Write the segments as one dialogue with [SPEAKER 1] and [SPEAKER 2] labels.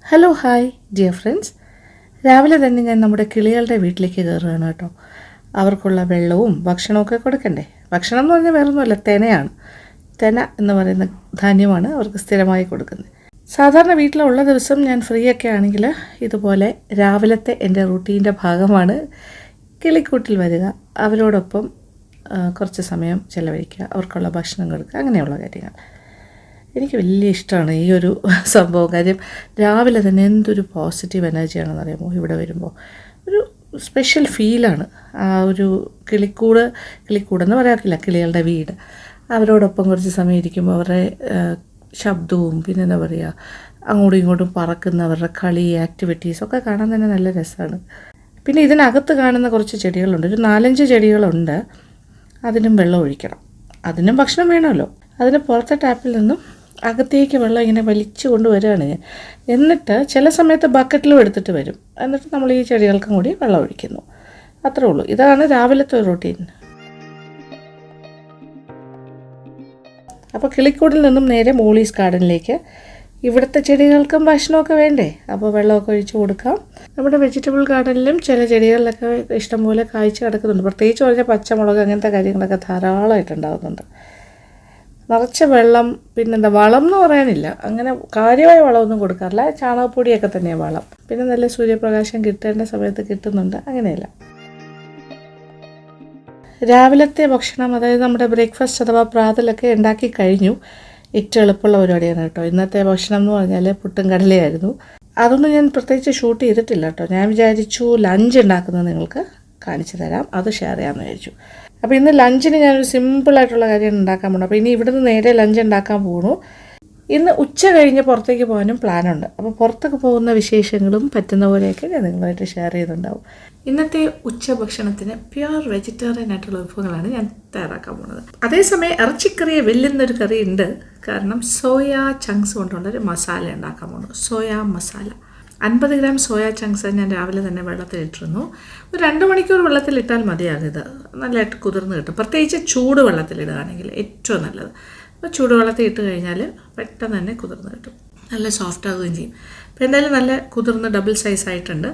[SPEAKER 1] Hello hi dear friends. രാവിലെ തന്നെ ഞാൻ നമ്മുടെ കിളികളുടെ വീട്ടിലേക്ക് കയറുകയാണ് കേട്ടോ. അവർക്കുള്ള വെള്ളവും ഭക്ഷണമൊക്കെ കൊടുക്കണ്ടേ. ഭക്ഷണം എന്ന് പറഞ്ഞാൽ വേറൊന്നുമല്ല, തെനയാണ്. തെന എന്ന് പറയുന്ന ധാന്യമാണ് അവർക്ക് സ്ഥിരമായി കൊടുക്കുന്നത്. സാധാരണ വീട്ടിലുള്ള ദിവസം ഞാൻ ഫ്രീ ഒക്കെ ആണെങ്കിൽ ഇതുപോലെ രാവിലത്തെ എൻ്റെ റൂട്ടീൻ്റെ ഭാഗമാണ് കിളിക്കൂട്ടിൽ വരിക, അവരോടൊപ്പം കുറച്ച് സമയം ചിലവഴിക്കുക, അവർക്കുള്ള ഭക്ഷണം കൊടുക്കുക, അങ്ങനെയുള്ള കാര്യങ്ങൾ. എനിക്ക് വലിയ ഇഷ്ടമാണ് ഈ ഒരു സംഭവം. കാര്യം രാവിലെ തന്നെ എന്തൊരു പോസിറ്റീവ് എനർജിയാണെന്ന് അറിയാമോ. ഇവിടെ വരുമ്പോൾ ഒരു സ്പെഷ്യൽ ഫീലാണ്. ആ ഒരു കിളിക്കൂടെന്ന് പറയാറില്ല, കിളികളുടെ വീട്. അവരോടൊപ്പം കുറച്ച് സമയം ഇരിക്കുമ്പോൾ അവരുടെ ശബ്ദവും പിന്നെ എന്താ പറയുക, അങ്ങോട്ടും ഇങ്ങോട്ടും പറക്കുന്നവരുടെ കളി ആക്ടിവിറ്റീസൊക്കെ കാണാൻ തന്നെ നല്ല രസമാണ്. പിന്നെ ഇതിനകത്ത് കാണുന്ന കുറച്ച് ചെടികളുണ്ട്, ഒരു 4-5 ചെടികളുണ്ട്. അതിനും വെള്ളം ഒഴിക്കണം, അതിനും ഭക്ഷണം വേണമല്ലോ. അതിന് പുറത്തെ ടാപ്പിൽ നിന്നും അകത്തേക്ക് വെള്ളം ഇങ്ങനെ വലിച്ചു കൊണ്ടുവരികയാണ് ഞാൻ. എന്നിട്ട് ചില സമയത്ത് ബക്കറ്റിലും എടുത്തിട്ട് വരും. എന്നിട്ട് നമ്മൾ ഈ ചെടികൾക്കും കൂടി വെള്ളം ഒഴിക്കുന്നു. അത്രേ ഉള്ളൂ. ഇതാണ് രാവിലത്തെ റൂട്ടീൻ. അപ്പോൾ കിളിക്കൂടിൽ നിന്നും നേരെ മോളീസ് ഗാർഡനിലേക്ക്. ഇവിടുത്തെ ചെടികൾക്കും ഭക്ഷണമൊക്കെ വേണ്ടേ, അപ്പോൾ വെള്ളമൊക്കെ ഒഴിച്ച് കൊടുക്കാം. നമ്മുടെ വെജിറ്റബിൾ ഗാർഡനിലും ചില ചെടികളിലൊക്കെ ഇഷ്ടംപോലെ കായ്ച്ച് കിടക്കുന്നുണ്ട്. പ്രത്യേകിച്ച് പറഞ്ഞാൽ പച്ചമുളക് അങ്ങനത്തെ കാര്യങ്ങളൊക്കെ ധാരാളമായിട്ടുണ്ടാകുന്നുണ്ട്. നിറച്ച വെള്ളം, പിന്നെന്താ വളം എന്ന് പറയാനില്ല, അങ്ങനെ കാര്യമായ വളമൊന്നും കൊടുക്കാറില്ല. ചാണകപ്പൊടിയൊക്കെ തന്നെയാണ് വളം. പിന്നെ നല്ല സൂര്യപ്രകാശം കിട്ടേണ്ട സമയത്ത് കിട്ടുന്നുണ്ട്, അങ്ങനെയല്ല. രാവിലത്തെ ഭക്ഷണം, അതായത് നമ്മുടെ ബ്രേക്ക്ഫാസ്റ്റ് അഥവാ പ്രാതലൊക്കെ ഉണ്ടാക്കി കഴിഞ്ഞു. ഏറ്റവും എളുപ്പമുള്ള പരിപാടിയാണ് കേട്ടോ. ഇന്നത്തെ ഭക്ഷണം എന്ന് പറഞ്ഞാൽ പുട്ടും കടലയായിരുന്നു. അതൊന്നും ഞാൻ പ്രത്യേകിച്ച് ഷൂട്ട് ചെയ്തിട്ടില്ല കേട്ടോ. ഞാൻ വിചാരിച്ചു ലഞ്ച് ഉണ്ടാക്കുന്നത് നിങ്ങൾക്ക് കാണിച്ചു തരാം, അത് ഷെയർ ചെയ്യാമെന്ന് വിചാരിച്ചു. അപ്പോൾ ഇന്ന് ലഞ്ചിന് ഞാനൊരു സിമ്പിളായിട്ടുള്ള കാര്യമാണ് ഉണ്ടാക്കാൻ പോകുന്നത്. അപ്പോൾ ഇനി ഇവിടുന്ന് നേരെ ലഞ്ച് ഉണ്ടാക്കാൻ പോകുന്നു. ഇന്ന് ഉച്ച കഴിഞ്ഞ് പുറത്തേക്ക് പോകാനും പ്ലാനുണ്ട്. അപ്പോൾ പുറത്തൊക്കെ പോകുന്ന വിശേഷങ്ങളും പറ്റുന്ന പോലെയൊക്കെ ഞാൻ നിങ്ങളുമായിട്ട് ഷെയർ ചെയ്തിട്ടുണ്ടാവും. ഇന്നത്തെ ഉച്ചഭക്ഷണത്തിന് പ്യുവർ വെജിറ്റേറിയൻ ആയിട്ടുള്ള വിഭവങ്ങളാണ് ഞാൻ തയ്യാറാക്കാൻ പോകുന്നത്. അതേസമയം ഇറച്ചിക്കറിയെ വെല്ലുന്നൊരു കറി ഉണ്ട്. കാരണം സോയാ ചങ്ക്സ് കൊണ്ടുള്ളൊരു മസാല ഉണ്ടാക്കാൻ പോകുന്നു. Soya masala. 50 gram soya chunks ഞാൻ രാവിലെ തന്നെ വെള്ളത്തിലിട്ടിരുന്നു. ഒരു 2 മണിക്കൂർ വെള്ളത്തിലിട്ടാൽ മതിയാകും. ഇത് നല്ലതായിട്ട് കുതിർന്ന് കിട്ടും. പ്രത്യേകിച്ച് ചൂട് വെള്ളത്തിലിടുകയാണെങ്കിൽ ഏറ്റവും നല്ലത്. അപ്പോൾ ചൂടുവെള്ളത്തിൽ ഇട്ട് കഴിഞ്ഞാൽ പെട്ടെന്ന് തന്നെ കുതിർന്ന് കിട്ടും, നല്ല സോഫ്റ്റ് ആകുകയും ചെയ്യും. അപ്പോൾ എന്തായാലും നല്ല കുതിർന്ന് ഡബിൾ സൈസ് ആയിട്ടുണ്ട്.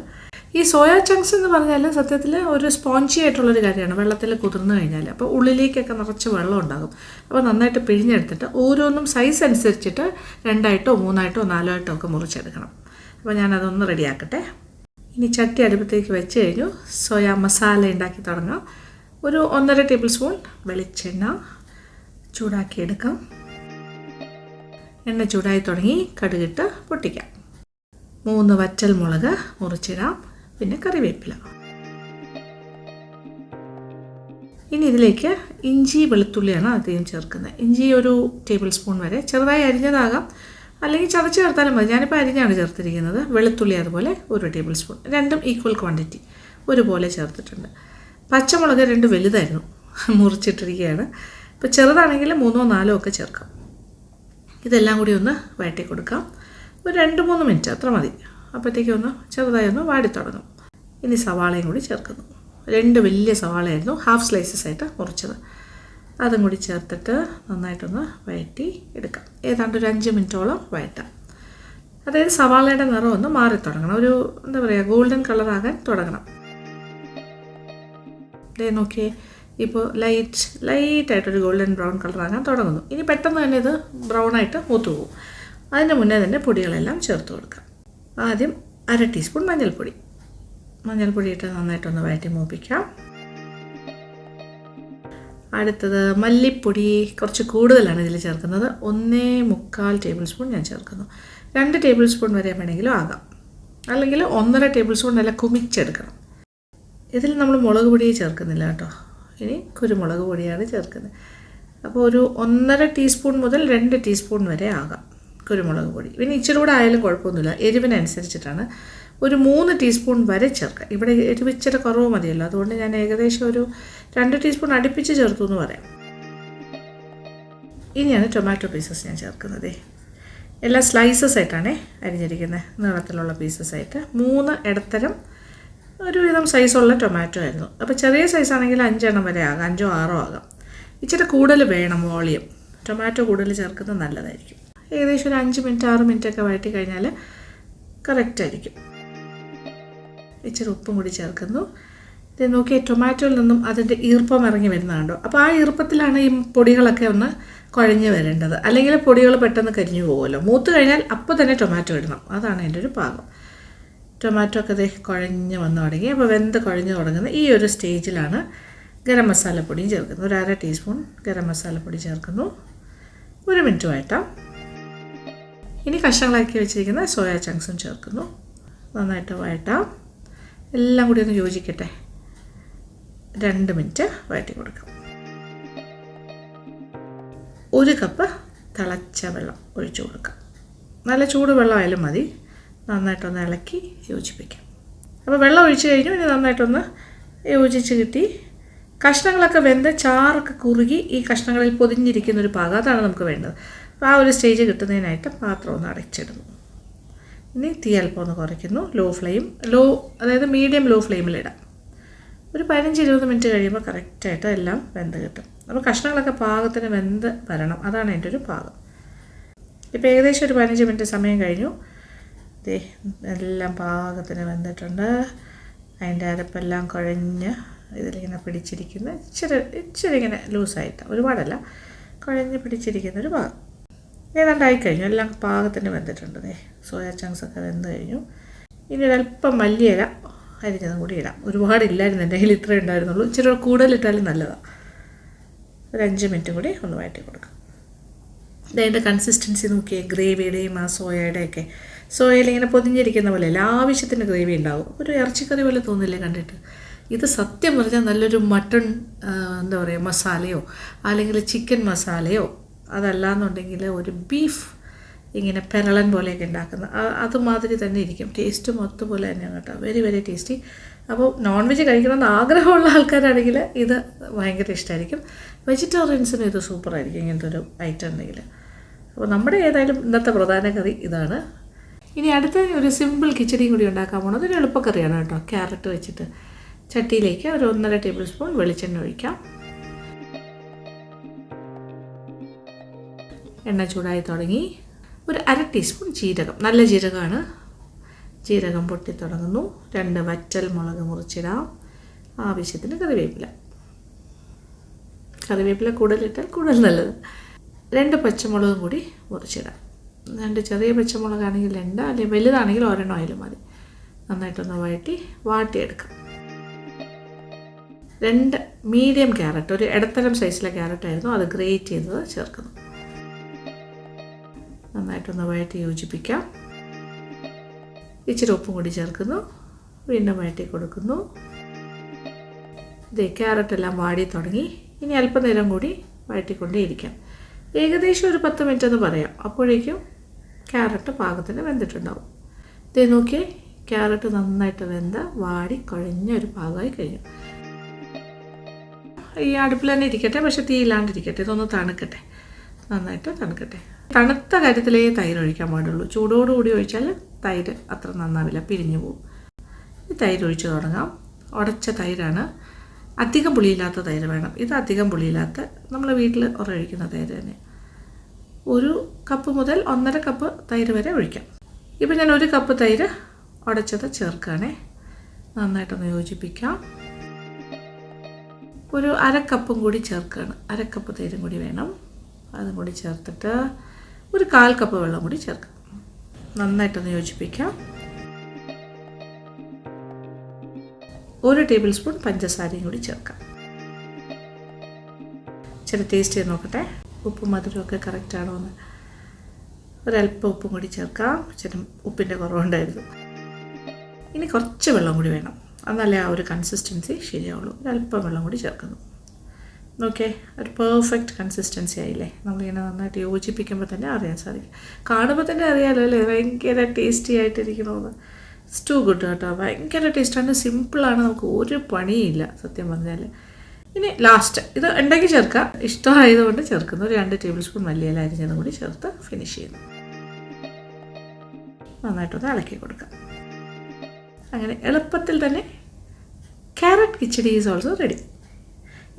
[SPEAKER 1] ഈ സോയാ ചങ്ക്സ് എന്ന് പറഞ്ഞാൽ സത്യത്തിൽ ഒരു സ്പോഞ്ചി ആയിട്ടുള്ളൊരു കാര്യമാണ് വെള്ളത്തിൽ കുതിർന്ന് കഴിഞ്ഞാൽ. അപ്പോൾ ഉള്ളിലേക്കൊക്കെ നിറച്ച് വെള്ളം ഉണ്ടാകും. അപ്പോൾ നന്നായിട്ട് പിഴിഞ്ഞെടുത്തിട്ട് ഓരോന്നും സൈസ് അനുസരിച്ചിട്ട് 2ആയിട്ടോ 3ആയിട്ടോ 4ആയിട്ടോ ഒക്കെ മുറിച്ചെടുക്കണം. അപ്പോൾ ഞാനതൊന്ന് റെഡിയാക്കട്ടെ. ഇനി ചട്ടി അടുപ്പത്തേക്ക് വെച്ച് കഴിഞ്ഞു. സോയാ മസാല ഉണ്ടാക്കി തുടങ്ങാം. ഒരു 1.5 ടേബിൾ സ്പൂൺ വെളിച്ചെണ്ണ ചൂടാക്കിയെടുക്കാം. എണ്ണ ചൂടായി തുടങ്ങി. കടുകിട്ട് പൊട്ടിക്കാം. 3 വറ്റൽ മുളക് മുറിച്ചിടാം. പിന്നെ കറിവേപ്പില. ഇനി ഇതിലേക്ക് ഇഞ്ചി വെളുത്തുള്ളിയാണ് ആദ്യം ചേർക്കുന്നത്. ഇഞ്ചി ഒരു ടേബിൾ സ്പൂൺ വരെ ചെറുതായി അരിഞ്ഞതാകാം, അല്ലെങ്കിൽ ചതച്ച് ചേർത്താലും മതി. ഞാനിപ്പോൾ അരിഞ്ഞാണ് ചേർത്തിരിക്കുന്നത്. വെളുത്തുള്ളി അതുപോലെ 1 ടേബിൾ സ്പൂൺ, രണ്ടും ഈക്വൽ ക്വാണ്ടിറ്റി ഒരുപോലെ ചേർത്തിട്ടുണ്ട്. പച്ചമുളക് 2 വലുതായിരുന്നു, മുറിച്ചിട്ടിരിക്കുകയാണ്. ഇപ്പോൾ ചെറുതാണെങ്കിൽ 3ഓ 4ഓ ഒക്കെ ചേർക്കാം. ഇതെല്ലാം കൂടി ഒന്ന് വഴറ്റി കൊടുക്കാം. ഒരു 2-3 മിനിറ്റ് അത്ര മതി. അപ്പോഴത്തേക്കും ഒന്ന് ചെറുതായി ഒന്ന് വാടിത്തുടങ്ങും. ഇനി സവാളയും കൂടി ചേർക്കുന്നു. 2 വലിയ സവാളയായിരുന്നു, ഹാഫ് സ്ലൈസസ് ആയിട്ട് മുറിച്ചത്. അതും കൂടി ചേർത്തിട്ട് നന്നായിട്ടൊന്ന് വഴറ്റി എടുക്കാം. ഏതാണ്ട് ഒരു 5 മിനിറ്റോളം വഴറ്റാം. അതായത് സവാളയുടെ നിറം ഒന്ന് മാറി തുടങ്ങണം, ഒരു എന്താ പറയുക ഗോൾഡൻ കളറാകാൻ തുടങ്ങണം. ഇതേ നോക്കിയേ, ഇപ്പോൾ ലൈറ്റായിട്ടൊരു ഗോൾഡൻ ബ്രൗൺ കളറാകാൻ തുടങ്ങുന്നു. ഇനി പെട്ടെന്ന് തന്നെ ഇത് ബ്രൗണായിട്ട് മൂത്ത് പോകും. അതിന് മുന്നേ തന്നെ പൊടികളെല്ലാം ചേർത്ത് കൊടുക്കാം. ആദ്യം 1/2 ടീസ്പൂൺ മഞ്ഞൾപ്പൊടി ഇട്ട് നന്നായിട്ടൊന്ന് വഴറ്റി മൂപ്പിക്കാം. അടുത്തത് മല്ലിപ്പൊടി കുറച്ച് കൂടുതലാണ് ഇതിൽ ചേർക്കുന്നത്. 1.25 ടേബിൾ സ്പൂൺ ഞാൻ ചേർക്കുന്നു. 2 ടേബിൾ സ്പൂൺ വരെ വേണമെങ്കിലും ആകാം, അല്ലെങ്കിൽ 1.5 ടേബിൾ സ്പൂൺ നല്ല കുമിച്ചെടുക്കണം. ഇതിൽ നമ്മൾ മുളക് പൊടി ചേർക്കുന്നില്ല കേട്ടോ. ഇനി കുരുമുളക് പൊടിയാണ് ചേർക്കുന്നത്. അപ്പോൾ ഒരു 1.5 ടീസ്പൂൺ മുതൽ 2 ടീസ്പൂൺ വരെ ആകാം കുരുമുളക് പൊടി. പിന്നെ ഇച്ചിരി കൂടെ ആയാലും കുഴപ്പമൊന്നുമില്ല, എരിവിനനുസരിച്ചിട്ടാണ്. ഒരു 3 ടീസ്പൂൺ വരെ ചേർക്കാം. ഇവിടെ എരിവ് ഇച്ചിരി കുറവ് മതിയല്ലോ, അതുകൊണ്ട് ഞാൻ ഏകദേശം ഒരു 2 ടീസ്പൂൺ അടുപ്പിച്ച് ചേർത്തു എന്ന് പറയാം. ഇനിയാണ് ടൊമാറ്റോ പീസസ് ഞാൻ ചേർക്കുന്നത്. എല്ലാം സ്ലൈസസ് ആയിട്ടാണ് അരിഞ്ഞിരിക്കുന്നത്, നീളത്തിലുള്ള പീസസ് ആയിട്ട്. 3 ഇടത്തരം ഒരുവിധം സൈസുള്ള ടൊമാറ്റോ ആയിരുന്നു. അപ്പോൾ ചെറിയ സൈസാണെങ്കിൽ 5 എണ്ണം വരെ ആകാം, 5ഓ 6ഓ ആകാം. ഇച്ചിരി കൂടുതൽ വേണം വോളിയം. ടൊമാറ്റോ കൂടുതൽ ചേർക്കുന്നത് നല്ലതായിരിക്കും. ഏകദേശം ഒരു 5 മിനിറ്റ് 6 മിനിറ്റ് ഒക്കെ വഴറ്റി കഴിഞ്ഞാൽ കറക്റ്റായിരിക്കും. ഇച്ചിരി ഉപ്പും കൂടി ചേർക്കുന്നു. ഇത് നോക്കിയ ടൊമാറ്റോയിൽ നിന്നും അതിൻ്റെ ഈർപ്പം ഇറങ്ങി വരുന്നതുണ്ടോ? അപ്പോൾ ആ ഈർപ്പത്തിലാണ് ഈ പൊടികളൊക്കെ ഒന്ന് കുഴഞ്ഞ് വരേണ്ടത്. അല്ലെങ്കിൽ പൊടികൾ പെട്ടെന്ന് കരിഞ്ഞു പോകുമല്ലോ. മൂത്ത് കഴിഞ്ഞാൽ അപ്പോൾ തന്നെ ടൊമാറ്റോ ഇടണം. അതാണ് എൻ്റെ ഒരു പാകം. ടൊമാറ്റോ ഒക്കെ കുഴഞ്ഞ് വന്ന് തുടങ്ങി. അപ്പോൾ വെന്ത് കുഴഞ്ഞ് തുടങ്ങുന്ന ഈ ഒരു സ്റ്റേജിലാണ് ഗരം മസാലപ്പൊടിയും ചേർക്കുന്നത്. ഒരു 1/2 ടീസ്പൂൺ ഗരം മസാലപ്പൊടി ചേർക്കുന്നു. 1 മിനിറ്റ് വഴറ്റാം. ഇനി കഷ്ണങ്ങളാക്കി വെച്ചിരിക്കുന്ന സോയാ ചങ്ക്സും ചേർക്കുന്നു. നന്നായിട്ട് വഴറ്റാം. എല്ലാം കൂടി ഒന്ന് യോജിക്കട്ടെ. 2 മിനിറ്റ് വഴറ്റി കൊടുക്കാം. 1 കപ്പ് തിളച്ച വെള്ളം ഒഴിച്ചു കൊടുക്കാം. നല്ല ചൂട് വെള്ളമായാലും മതി. നന്നായിട്ടൊന്ന് ഇളക്കി യോജിപ്പിക്കാം. അപ്പോൾ വെള്ളം ഒഴിച്ച് കഴിഞ്ഞു. ഇനി നന്നായിട്ടൊന്ന് യോജിച്ച് കിട്ടി. കഷ്ണങ്ങളൊക്കെ വെന്ത് ചാറൊക്കെ കുറുകി ഈ കഷ്ണങ്ങളിൽ പൊതിഞ്ഞിരിക്കുന്നൊരു പാകം, അതാണ് നമുക്ക് വേണ്ടത്. അപ്പോൾ ആ ഒരു സ്റ്റേജ് കിട്ടുന്നതിനായിട്ട് പാത്രം ഒന്ന് അടച്ചിടുന്നു. ഇനി തീ അല്പം ഒന്ന് കുറയ്ക്കുന്നു. അതായത് മീഡിയം ലോ ഫ്ലെയിമിലിടാം. ഒരു 15-20 മിനിറ്റ് കഴിയുമ്പോൾ കറക്റ്റായിട്ട് എല്ലാം വെന്ത് കിട്ടും. അപ്പോൾ കഷ്ണങ്ങളൊക്കെ പാകത്തിന് വെന്ത് വരണം. അതാണ് എൻ്റെ ഒരു പാകം. ഇപ്പോൾ ഏകദേശം ഒരു 15 മിനിറ്റ് സമയം കഴിഞ്ഞു. എല്ലാം പാകത്തിന് വെന്തിട്ടുണ്ട്. അതിൻ്റെ അരപ്പെല്ലാം കുഴഞ്ഞ് ഇതിലിങ്ങനെ പിടിച്ചിരിക്കുന്ന ഇച്ചിരി ഇങ്ങനെ ലൂസായിട്ട്, ഒരുപാടല്ല, കുഴഞ്ഞ് പിടിച്ചിരിക്കുന്നൊരു പാകം. ഏതാണ്ടായി കഴിഞ്ഞു. എല്ലാം പാകത്തിന് വെന്തിട്ടുണ്ട്. സോയാ ചങ്ക്സൊക്കെ വെന്ത് കഴിഞ്ഞു. ഇനി ഒരല്പം മല്ലിയില അരിഞ്ഞതും കൂടി ഇടാം. ഒരുപാടില്ലായിരുന്നു, എൻ്റെ കയ്യിൽ ഇത്രേ ഉണ്ടായിരുന്നുള്ളൂ. ഇച്ചിരി കൂടുതലിട്ടാലും നല്ലതാണ്. ഒരു 5 മിനിറ്റ് കൂടി ഒന്ന് വഴറ്റി കൊടുക്കാം. ഇതിൻ്റെ കൺസിസ്റ്റൻസി നോക്കിയേ, ഗ്രേവിയുടെയും ആ സോയയുടെയൊക്കെ. സോയയിൽ ഇങ്ങനെ പൊതിഞ്ഞിരിക്കുന്ന പോലെ അല്ല, ആവശ്യത്തിന് ഗ്രേവി ഉണ്ടാവും. ഒരു ഇറച്ചിക്കറി പോലെ തോന്നില്ലേ കണ്ടിട്ട്? ഇത് സത്യം പറഞ്ഞാൽ നല്ലൊരു മട്ടൺ എന്താ പറയുക മസാലയോ അല്ലെങ്കിൽ ചിക്കൻ മസാലയോ അതല്ലാന്നുണ്ടെങ്കിൽ ഒരു ബീഫ് ഇങ്ങനെ പെരളൻ പോലെയൊക്കെ ഉണ്ടാക്കുന്ന അതുമാതിരി തന്നെ ഇരിക്കും. ടേസ്റ്റും ഒത്തുപോലെ തന്നെയാണ് കേട്ടോ. Very very tasty. അപ്പോൾ നോൺ വെജ് കഴിക്കണമെന്ന് ആഗ്രഹമുള്ള ആൾക്കാരാണെങ്കിൽ ഇത് ഭയങ്കര ഇഷ്ടമായിരിക്കും. വെജിറ്റേറിയൻസിനും ഇത് സൂപ്പറായിരിക്കും ഇങ്ങനത്തെ ഒരു ഐറ്റം ഉണ്ടെങ്കിൽ. അപ്പോൾ നമ്മുടെ ഏതായാലും ഇന്നത്തെ പ്രധാന കറി ഇതാണ്. ഇനി അടുത്ത ഒരു സിമ്പിൾ കിച്ചടിയും കൂടി ഉണ്ടാക്കാൻ പോകുന്നത് ഒരു എളുപ്പക്കറിയാണ് കേട്ടോ. ക്യാരറ്റ് വെച്ചിട്ട് ചട്ടിയിലേക്ക് ഒരു 1.5 ടേബിൾ സ്പൂൺ വെളിച്ചെണ്ണ ഒഴിക്കാം. എണ്ണ ചൂടായി തുടങ്ങി. ഒരു 1/2 ടീസ്പൂൺ ജീരകം, നല്ല ജീരകമാണ്. ജീരകം പൊട്ടി തുടങ്ങുന്നു. 2 വറ്റൽ മുളക് മുറിച്ചിടാം. ആവശ്യത്തിന് കറിവേപ്പില കൂടുതലിട്ടാൽ കൂടുതൽ നല്ലത്. 2 പച്ചമുളകും കൂടി മുറിച്ചിടാം. 2 ചെറിയ പച്ചമുളകാണെങ്കിൽ 2, അല്ലെങ്കിൽ വലുതാണെങ്കിൽ 1 ആയാലും മതി. നന്നായിട്ടൊന്ന് വാട്ടിയെടുക്കാം. 2 മീഡിയം ക്യാരറ്റ്, ഒരു ഇടത്തരം സൈസിലെ ക്യാരറ്റായിരുന്നു, അത് ഗ്രേറ്റ് ചെയ്തത് ചേർക്കുന്നു. നന്നായിട്ടൊന്ന് വഴറ്റി യോജിപ്പിക്കാം. ഇച്ചിരി ഉപ്പും കൂടി ചേർക്കുന്നു. വീണ്ടും വഴറ്റി കൊടുക്കുന്നു. ക്യാരറ്റെല്ലാം വാടി തുടങ്ങി. ഇനി അല്പനേരം കൂടി വഴറ്റിക്കൊണ്ടേയിരിക്കാം. ഏകദേശം ഒരു 10 മിനിറ്റ് എന്ന് പറയാം. അപ്പോഴേക്കും ക്യാരറ്റ് പാകത്തിന് വെന്തിട്ടുണ്ടാവും. നോക്കിയേ, ക്യാരറ്റ് നന്നായിട്ട് വെന്ത് വാടി കുഴഞ്ഞ ഒരു പാകമായി കഴിഞ്ഞു. ഈ അടുപ്പിൽ തന്നെ ഇരിക്കട്ടെ, പക്ഷേ തീ ഇല്ലാണ്ടിരിക്കട്ടെ. ഇതൊന്ന് തണുക്കട്ടെ, നന്നായിട്ട് തണുക്കട്ടെ. തണുത്ത കാര്യത്തിലേ തൈര് ഒഴിക്കാൻ പാടുള്ളൂ. ചൂടോടുകൂടി ഒഴിച്ചാൽ തൈര് അത്ര നന്നാവില്ല, പിരിഞ്ഞു പോകും. ഈ തൈര് ഒഴിച്ച് തുടങ്ങാം. ഉടച്ച തൈരാണ്. അധികം പുളിയില്ലാത്ത തൈര് വേണം. ഇത് അധികം പുളിയില്ലാത്ത നമ്മളെ വീട്ടിൽ ഒഴിക്കുന്ന തൈര് തന്നെ. 1 കപ്പ് മുതൽ 1.5 കപ്പ് തൈര് വരെ ഒഴിക്കാം. ഇപ്പം ഞാൻ 1 കപ്പ് തൈര് ഉടച്ചത് ചേർക്കുകയാണേ. നന്നായിട്ടൊന്ന് യോജിപ്പിക്കാം. ഒരു 1/2 കപ്പും കൂടി ചേർക്കുകയാണ്. 1/2 കപ്പ് തൈരും കൂടി വേണം. അതും കൂടി ചേർത്തിട്ട് ഒരു 1/4 കപ്പ് വെള്ളം കൂടി ചേർക്കാം. നന്നായിട്ടൊന്ന് യോജിപ്പിക്കാം. 1 ടേബിൾ സ്പൂൺ പഞ്ചസാരയും കൂടി ചേർക്കാം. ഇച്ചിരി ടേസ്റ്റ് ചെയ്ത് നോക്കട്ടെ, ഉപ്പും മധുരമൊക്കെ കറക്റ്റാണോ എന്ന്. ഒരല്പം ഉപ്പും കൂടി ചേർക്കാം. ഇച്ചിരി ഉപ്പിൻ്റെ കുറവുണ്ടായിരുന്നു. ഇനി കുറച്ച് വെള്ളം കൂടി വേണം, എന്നാലേ ആ ഒരു കൺസിസ്റ്റൻസി ശരിയാവുള്ളൂ. ഒരല്പം വെള്ളം കൂടി ചേർക്കുന്നു. ഓക്കെ, ഒരു പെർഫെക്റ്റ് കൺസിസ്റ്റൻസി ആയില്ലേ? നമ്മളിങ്ങനെ നന്നായിട്ട് യോജിപ്പിക്കുമ്പോൾ തന്നെ അറിയാൻ സാധിക്കും. കാണുമ്പോൾ തന്നെ അറിയാമല്ലോ അല്ലേ, ഭയങ്കര ടേസ്റ്റി ആയിട്ടിരിക്കണമെന്ന്. സ്റ്റൂ ഗുഡ് കേട്ടോ, ഭയങ്കര ടേസ്റ്റാണ്. സിമ്പിളാണ്, നമുക്ക് ഒരു പണിയില്ല സത്യം പറഞ്ഞാൽ. ഇനി ലാസ്റ്റ് ഇത് ഉണ്ടാക്കി ചേർക്കുക, ഇഷ്ടമായതുകൊണ്ട് ചേർക്കുന്നു. ഒരു 2 ടേബിൾ സ്പൂൺ മല്ലിയില അരിഞ്ഞതും കൂടി ചേർത്ത് ഫിനിഷ് ചെയ്യുന്നു. നന്നായിട്ടൊന്ന് ഇളക്കി കൊടുക്കാം. അങ്ങനെ എളുപ്പത്തിൽ തന്നെ carrot kichadi is also ready.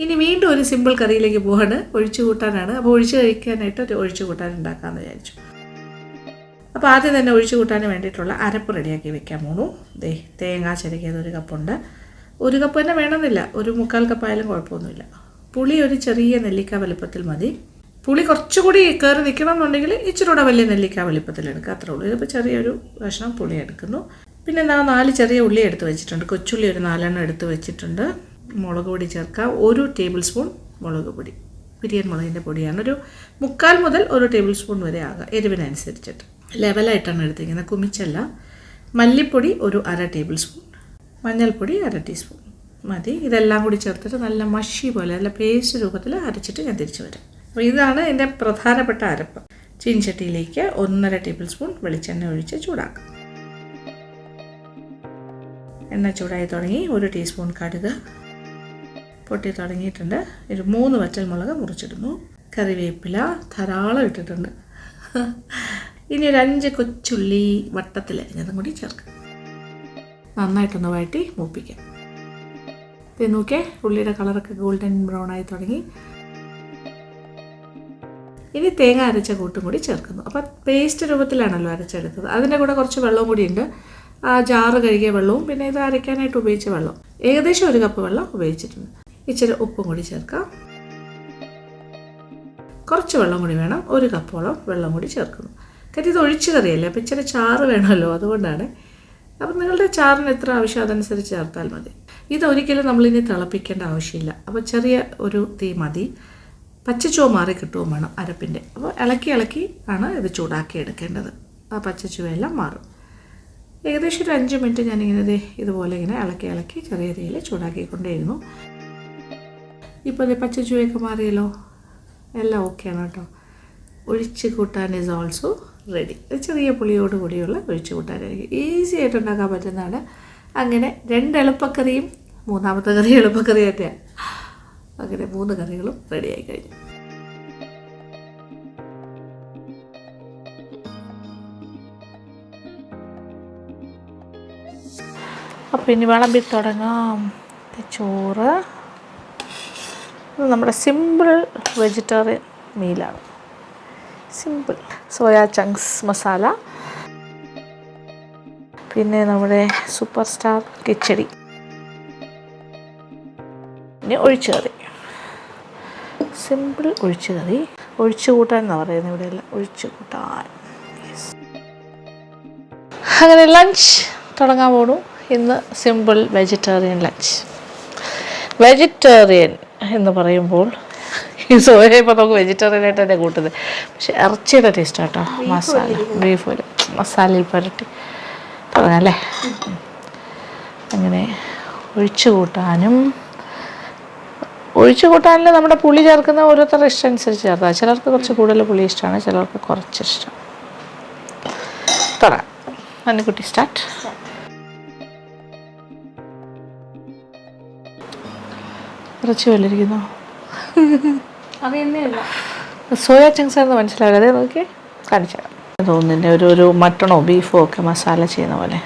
[SPEAKER 1] ഇനി വീണ്ടും ഒരു സിമ്പിൾ കറിയിലേക്ക് പോവാണ്. ഒഴിച്ചു കൂട്ടാനാണ്. അപ്പോൾ ഒഴിച്ച് കഴിക്കാനായിട്ട് ഒരു ഒഴിച്ചു കൂട്ടാൻ ഉണ്ടാക്കാമെന്ന് വിചാരിച്ചു. അപ്പോൾ ആദ്യം തന്നെ ഒഴിച്ചു കൂട്ടാൻ വേണ്ടിയിട്ടുള്ള അരപ്പ് റെഡിയാക്കി വെക്കാൻ പോണു. തേങ്ങ ചിരകിയത് 1 കപ്പുണ്ട്. 1 കപ്പ് തന്നെ വേണമെന്നില്ല, ഒരു 3/4 കപ്പായാലും കുഴപ്പമൊന്നുമില്ല. പുളി ഒരു ചെറിയ നെല്ലിക്ക വലുപ്പത്തിൽ മതി. പുളി കുറച്ചുകൂടി കയറി നിൽക്കണം എന്നുണ്ടെങ്കിൽ ഇച്ചിരി കൂടെ വലിയ നെല്ലിക്ക വലുപ്പത്തിൽ എടുക്കുക, അത്രേ ഉള്ളൂ. ഇതിപ്പോൾ ചെറിയൊരു കഷ്ണം പുളി എടുക്കുന്നു. പിന്നെ 4 ചെറിയ ഉള്ളി എടുത്ത് വെച്ചിട്ടുണ്ട്. കൊച്ചുള്ളി ഒരു 4 എണ്ണം എടുത്ത് വെച്ചിട്ടുണ്ട്. മുളക് പൊടി ചേർക്കുക, 1 ടേബിൾ സ്പൂൺ മുളക് പൊടി, പിരിയൻ മുളകിൻ്റെ പൊടിയാണ്. ഒരു 3/4 മുതൽ 1 ടേബിൾ സ്പൂൺ വരെ ആകുക, എരിവിനനുസരിച്ചിട്ട്. ലെവലായിട്ടാണ് എടുത്തിരിക്കുന്നത്, കുമിച്ചല്ല. മല്ലിപ്പൊടി ഒരു 1/2 ടേബിൾ സ്പൂൺ, മഞ്ഞൾപ്പൊടി 1/2 ടീസ്പൂൺ മതി. ഇതെല്ലാം കൂടി ചേർത്തിട്ട് നല്ല മഷി പോലെ, നല്ല പേസ്റ്റ് രൂപത്തിൽ അരച്ചിട്ട് ഞാൻ തിരിച്ചു വരാം. അപ്പോൾ ഇതാണ് എൻ്റെ പ്രധാനപ്പെട്ട അരപ്പ്. ചീൻചട്ടിയിലേക്ക് 1.5 ടേബിൾ സ്പൂൺ വെളിച്ചെണ്ണ ഒഴിച്ച് ചൂടാക്കാം. എണ്ണ ചൂടായി തുടങ്ങി. 1 ടീസ്പൂൺ കടുക് പൊട്ടി തുടങ്ങിയിട്ടുണ്ട്. ഒരു 3 വറ്റൽമുളക് മുറിച്ചിടുന്നു. കറിവേപ്പില ധാരാളം ഇട്ടിട്ടുണ്ട്. ഇനി ഒരു 5 കൊച്ചുള്ളി വട്ടത്തിൽ അരിഞ്ഞതും കൂടി ചേർക്കാം. നന്നായിട്ടൊന്ന് വഴറ്റി മൂപ്പിക്കാം. ഇത് നോക്കിയേ, ഉള്ളിയുടെ കളറൊക്കെ ഗോൾഡൻ ബ്രൗൺ ആയി തുടങ്ങി. ഇനി തേങ്ങ അരച്ച കൂട്ടും കൂടി ചേർക്കുന്നു. അപ്പം പേസ്റ്റ് രൂപത്തിലാണല്ലോ അരച്ചെടുത്തത്. അതിൻ്റെ കൂടെ കുറച്ച് വെള്ളവും കൂടിയുണ്ട്. ആ ജാറ് കഴുകിയ വെള്ളവും പിന്നെ ഇത് അരയ്ക്കാനായിട്ട് ഉപയോഗിച്ച വെള്ളം, ഏകദേശം 1 കപ്പ് വെള്ളം ഉപയോഗിച്ചിട്ടുണ്ട്. ഇച്ചിരി ഉപ്പും കൂടി ചേർക്കാം. കുറച്ച് വെള്ളം കൂടി വേണം, 1 കപ്പോളം വെള്ളം കൂടി ചേർക്കുന്നു. കാര്യം ഇത് ഒഴിച്ച് കറിയല്ലേ, അപ്പം ഇച്ചിരി ചാറ് വേണമല്ലോ, അതുകൊണ്ടാണ്. അപ്പം നിങ്ങളുടെ ചാറിന് എത്ര ആവശ്യം അതനുസരിച്ച് ചേർത്താൽ മതി. ഇതൊരിക്കലും നമ്മളിനി തിളപ്പിക്കേണ്ട ആവശ്യമില്ല. അപ്പോൾ ചെറിയ ഒരു തീ മതി. പച്ചച്ചുവ മാറി കിട്ടുകയും വേണം അരപ്പിൻ്റെ. അപ്പോൾ ഇളക്കി ആണ് ഇത് ചൂടാക്കി എടുക്കേണ്ടത്. ആ പച്ചച്ചുവയെല്ലാം മാറും. ഏകദേശം ഒരു 5 മിനിറ്റ് ഞാനിങ്ങനെ ഇതുപോലെ ഇങ്ങനെ ഇളക്കി ചെറിയ തീയിൽ ചൂടാക്കിക്കൊണ്ടേയിരുന്നു. ഇപ്പോൾ ഇത് പച്ചച്ചുവയൊക്കെ മാറിയല്ലോ, എല്ലാം ഓക്കെയാണ് കേട്ടോ. ഒഴിച്ച് കൂട്ടാൻ ഈസ് ഓൾസോ റെഡി. ചെറിയ പുളിയോട് കൂടിയുള്ള ഒഴിച്ച് കൂട്ടാനായിരിക്കും ഈസി ആയിട്ട് ഉണ്ടാക്കാൻ പറ്റുന്നതാണ്. അങ്ങനെ 2 എളുപ്പക്കറിയും 3ാമത്തെ കറി എളുപ്പക്കറിയായിട്ടാണ്. അങ്ങനെ 3 കറികളും റെഡിയായി കഴിഞ്ഞു. അപ്പോൾ ഇനി വിളമ്പി തുടങ്ങാം. ചോറ് നമ്മുടെ സിമ്പിൾ വെജിറ്റേറിയൻ മീലാണ്. സിമ്പിൾ സോയാ ചങ്ക്സ് മസാല, പിന്നെ നമ്മുടെ സൂപ്പർ സ്റ്റാർ കിച്ചടി, പിന്നെ ഒഴിച്ച് കറി. സിമ്പിൾ ഒഴിച്ച് കറി, ഒഴിച്ച് കൂട്ടാൻ എന്നാണ് പറയുന്നത് ഇവിടെയെല്ലാം, ഒഴിച്ച് കൂട്ടാൻ. അങ്ങനെ ലഞ്ച് തുടങ്ങാൻ പോണു. ഇന്ന് സിമ്പിൾ വെജിറ്റേറിയൻ ലഞ്ച്. വെജിറ്റേറിയൻ എന്ന് പറയുമ്പോൾ ഈ സോയ ഇപ്പോൾ നമുക്ക് വെജിറ്റേറിയനായിട്ട് തന്നെ കൂട്ടുന്നത്. പക്ഷെ ഇറച്ചിയുടെ ടേസ്റ്റ് കേട്ടോ. മസാല ബീഫ് ഒരു മസാലയിൽ പുരട്ടി തുടങ്ങാം അല്ലേ. അങ്ങനെ ഒഴിച്ചു കൂട്ടാനിൽ നമ്മുടെ പുളി ചേർക്കുന്ന ഓരോരുത്തരുടെ ഇഷ്ടം അനുസരിച്ച് ചേർത്താൽ. ചിലർക്ക് കുറച്ച് കൂടുതൽ പുളി ഇഷ്ടമാണ്, ചിലർക്ക് കുറച്ച് ഇഷ്ടം. തുടങ്ങാം. അന്നിക്കുട്ടി സ്റ്റാർട്ട്. ഇറച്ചി വല്ലിരിക്കുന്നോ? സോയാ ചങ്ക്സ് ആണെന്ന് മനസ്സിലാവില്ല. അതേ നോക്കി കാണിച്ചാൽ തോന്നുന്നില്ല. ഒരു മട്ടണോ ബീഫോ ഒക്കെ മസാല ചെയ്യുന്ന പോലെ.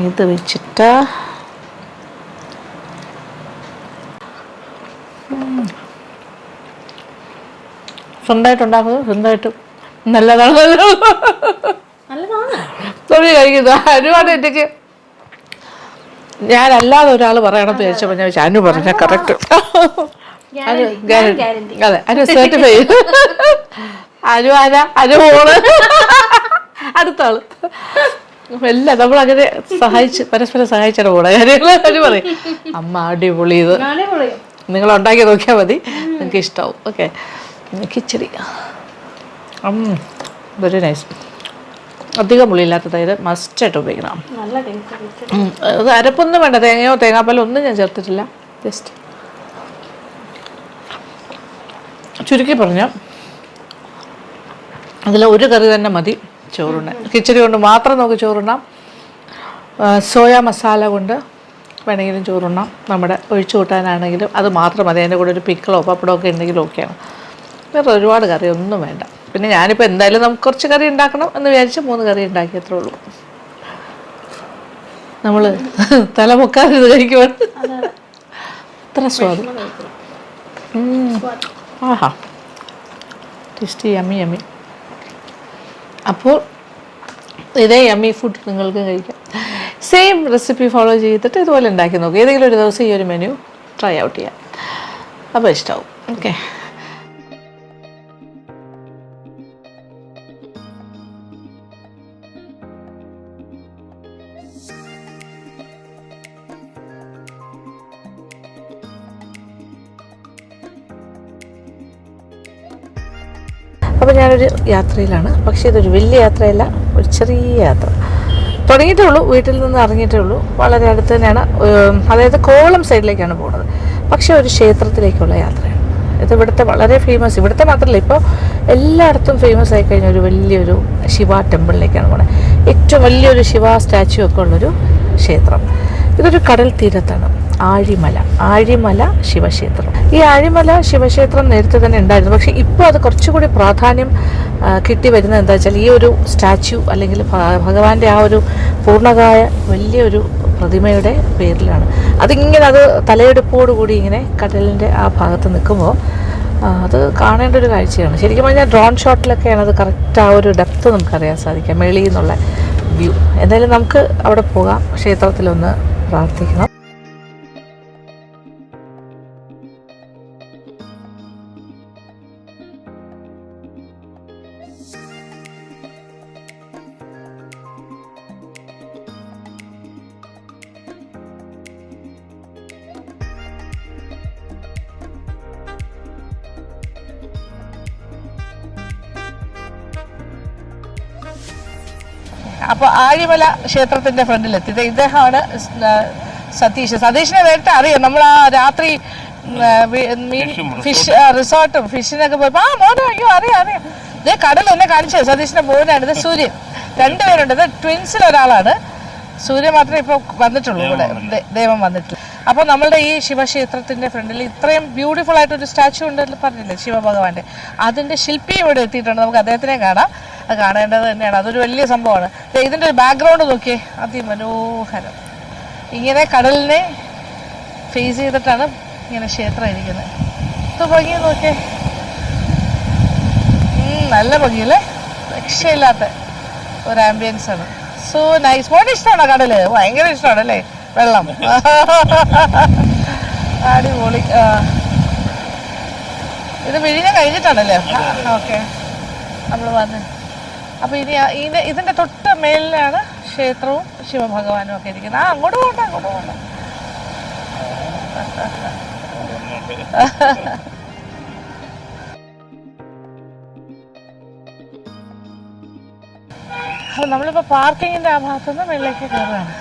[SPEAKER 1] ഇത് വെച്ചിട്ട് സ്വന്തമായിട്ടുണ്ടാക്കുന്നത് സ്വന്തമായിട്ട് നല്ലതാണല്ലോ കഴിക്കുന്നത്. ഒരുപാട് എനിക്ക് ഞാനല്ലാതെ ഒരാൾ പറയണം വിചാരിച്ചപ്പോൾ ഞാൻ അനു പറഞ്ഞ കറക്റ്റ്. അത് ഗ്യാരണ്ടി. അതെ, അനു സർട്ടിഫൈ ചെയ്തു. അനു അടുത്താള് എല്ലാം നമ്മളങ്ങനെ പരസ്പരം സഹായിച്ചാണ് പോണ കാര്യങ്ങൾ. അനു പറയും അമ്മ അടിപൊളി, ഇത് നിങ്ങൾ ഉണ്ടാക്കി നോക്കിയാൽ മതി, നിങ്ങൾക്ക് ഇഷ്ടമാവും. ഓക്കെ, കിച്ചടി വെരി നൈസ്. അധികം പുളിയില്ലാത്ത തൈര് മസ്റ്റായിട്ട് ഉപയോഗിക്കണം. അത് അരപ്പൊന്നും വേണ്ട, തേങ്ങയോ തേങ്ങാപ്പാലോ ഒന്നും ഞാൻ ചേർത്തിട്ടില്ല. ജസ്റ്റ് ചുരുക്കി പറഞ്ഞാൽ അതിൽ 1 കറി തന്നെ മതി ചോറുണ്ണാൻ. കിച്ചടി കൊണ്ട് മാത്രം നമുക്ക് ചോറുണ്ണാം. സോയ മസാല കൊണ്ട് വേണമെങ്കിലും ചോറുണ്ണാം. നമ്മുടെ ഒഴിച്ചു കൂട്ടാനാണെങ്കിലും അത് മാത്രം മതി. അതിൻ്റെ കൂടെ ഒരു പിക്കിളോ പപ്പടമോ ഒക്കെ ഉണ്ടെങ്കിലും ഓക്കെയാണ്. വേറെ ഒരുപാട് കറിയൊന്നും വേണ്ട. പിന്നെ ഞാനിപ്പോൾ എന്തായാലും നമുക്ക് കുറച്ച് കറി ഉണ്ടാക്കണം എന്ന് വിചാരിച്ച് 3 കറി ഉണ്ടാക്കി, അത്രേ ഉള്ളൂ. നമ്മൾ തല പൊക്കാതെ ഇത് കഴിക്കുവാണ്. അത്ര സ്വാദ്. ആഹാ, ടേസ്റ്റി, യമ്മി. അപ്പോൾ ഇതേ യമ്മി ഫുഡ് നിങ്ങൾക്ക് കഴിക്കാം. സെയിം റെസിപ്പി ഫോളോ ചെയ്തിട്ട് ഇതുപോലെ ഉണ്ടാക്കി നോക്കുക. ഏതെങ്കിലും ഒരു ദിവസം ഈ ഒരു മെനു ട്രൈ ഔട്ട് ചെയ്യാം. അപ്പോൾ ഇഷ്ടമാവും. ഓക്കെ. അപ്പോൾ ഞാനൊരു യാത്രയിലാണ്. പക്ഷേ ഇതൊരു വലിയ യാത്രയല്ല, ഒരു ചെറിയ യാത്ര. തുടങ്ങിയിട്ടേ ഉള്ളൂ, വീട്ടിൽ നിന്ന് ഇറങ്ങിയിട്ടേ ഉള്ളൂ. വളരെ അടുത്ത് തന്നെയാണ്. അതായത് കോളം സൈഡിലേക്കാണ് പോകുന്നത്. പക്ഷേ ഒരു ക്ഷേത്രത്തിലേക്കുള്ള യാത്രയാണ് ഇത്. ഇവിടുത്തെ വളരെ ഫേമസ്, ഇവിടുത്തെ മാത്രമല്ല, ഇപ്പോൾ എല്ലായിടത്തും ഫേമസ് ആയി കഴിഞ്ഞ ഒരു വലിയൊരു ശിവ ടെമ്പിളിലേക്കാണ് പോകുന്നത്. ഏറ്റവും വലിയൊരു ശിവ സ്റ്റാച്യു ഒക്കെ ഉള്ളൊരു ക്ഷേത്രം. ഇതൊരു കടൽ തീരത്താണ്. ആഴിമല ശിവക്ഷേത്രം. ഈ ആഴിമല ശിവക്ഷേത്രം നേരത്തെ തന്നെ ഉണ്ടായിരുന്നു. പക്ഷേ ഇപ്പോൾ അത് കുറച്ചുകൂടി പ്രാധാന്യം കിട്ടി വരുന്നത് എന്താ വെച്ചാൽ ഈ ഒരു സ്റ്റാച്യു അല്ലെങ്കിൽ ഭഗവാന്റെ ആ ഒരു പൂർണ്ണകായ വലിയൊരു പ്രതിമയുടെ പേരിലാണ്. അതിങ്ങനെ അത് തലയെടുപ്പോടുകൂടി ഇങ്ങനെ കടലിൻ്റെ ആ ഭാഗത്ത് നിൽക്കുമ്പോൾ അത് കാണേണ്ട ഒരു കാഴ്ചയാണ്. ശരിക്കും പറഞ്ഞാൽ ഡ്രോൺ ഷോട്ടിലൊക്കെയാണ് അത് കറക്റ്റ് ആ ഒരു ഡെപ്ത് നമുക്കറിയാൻ സാധിക്കുക, മേളിൽ നിന്നുള്ള വ്യൂ. എന്തായാലും നമുക്ക് അവിടെ പോകാം, ക്ഷേത്രത്തിലൊന്ന് പ്രാർത്ഥിക്കണം. അപ്പോൾ ആഴിമല ക്ഷേത്രത്തിൻ്റെ ഫ്രണ്ടിലെത്തി. ഇദ്ദേഹമാണ് സതീഷിനെ നേരിട്ട് അറിയാം. നമ്മൾ ആ രാത്രി ഫിഷ് റിസോർട്ടും ഫിഷിനൊക്കെ പോയപ്പോൾ മോനെ അയ്യോ അറിയാം. ഇതേ കടൽ എന്നെ കാണിച്ചത് സതീഷിൻ്റെ മോനാണ്. ഇത് സൂര്യൻ. രണ്ടുപേരുണ്ട്. ഇത് ട്വിൻസിലൊരാളാണ്. സൂര്യ മാത്രമേ ഇപ്പോൾ വന്നിട്ടുള്ളൂ, ഇവിടെ ദൈവം വന്നിട്ടില്ല. അപ്പോൾ നമ്മളുടെ ഈ ശിവക്ഷേത്രത്തിൻ്റെ ഫ്രണ്ടിൽ ഇത്രയും ബ്യൂട്ടിഫുൾ ആയിട്ടൊരു സ്റ്റാച്യു ഉണ്ടെന്ന് പറഞ്ഞില്ലേ, ശിവഭഗവാന്റെ, അതിൻ്റെ ശില്പിയും ഇവിടെ എത്തിയിട്ടുണ്ട്. നമുക്ക് അദ്ദേഹത്തിനെ കാണാം. അത് കാണേണ്ടത് തന്നെയാണ്. അതൊരു വലിയ സംഭവമാണ്. ഇതിൻ്റെ ഒരു ബാക്ക്ഗ്രൗണ്ട് നോക്കിയേ, അതിമനോഹരം. ഇങ്ങനെ കടലിനെ ഫേസ് ചെയ്തിട്ടാണ് ഇങ്ങനെ ക്ഷേത്രം ഇരിക്കുന്നത്. ഇത് ഭംഗി നോക്കിയേ, നല്ല ഭംഗിയല്ലേ, രക്ഷയില്ലാത്ത ഒരു ആംബിയൻസ് ആണ്. So nice. മോനെ ഇഷ്ടമാണോ കടല്? ഭയങ്കര ഇഷ്ടമാണ് അല്ലേ വെള്ളം? അടിപൊളി. ഇത് വിഴിഞ്ഞ കഴിഞ്ഞിട്ടാണല്ലേ? ഓക്കെ, നമ്മൾ വന്ന്. അപ്പോൾ ഇനി ഇതിൻ്റെ തൊട്ട് മേലിലാണ് ക്ഷേത്രവും ശിവഭഗവാനും ഒക്കെ ഇരിക്കുന്നത്. അങ്ങോട്ട് പോകണ്ട. അപ്പോൾ നമ്മളിപ്പോൾ പാർക്കിങ്ങിൻ്റെ ആ ഭാഗത്തുനിന്ന് മേളിലേക്ക് കയറുകയാണ്.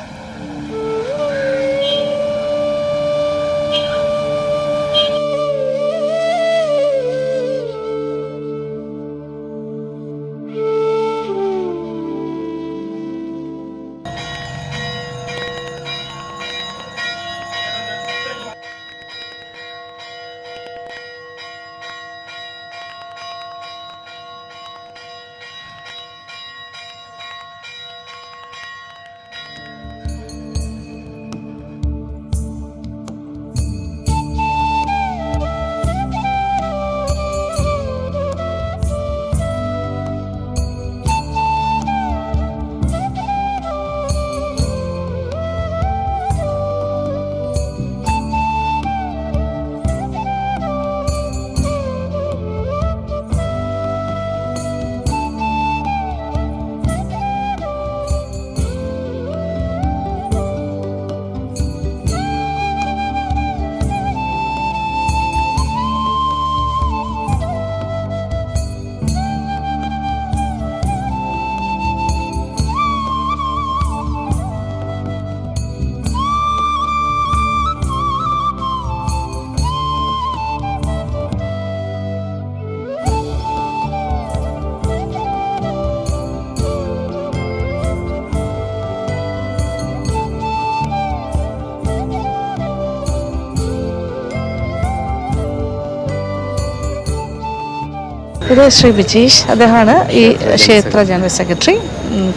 [SPEAKER 1] ഇത് ശ്രീ വിജീഷ്, അദ്ദേഹമാണ് ഈ ക്ഷേത്ര ജനറൽ സെക്രട്ടറി.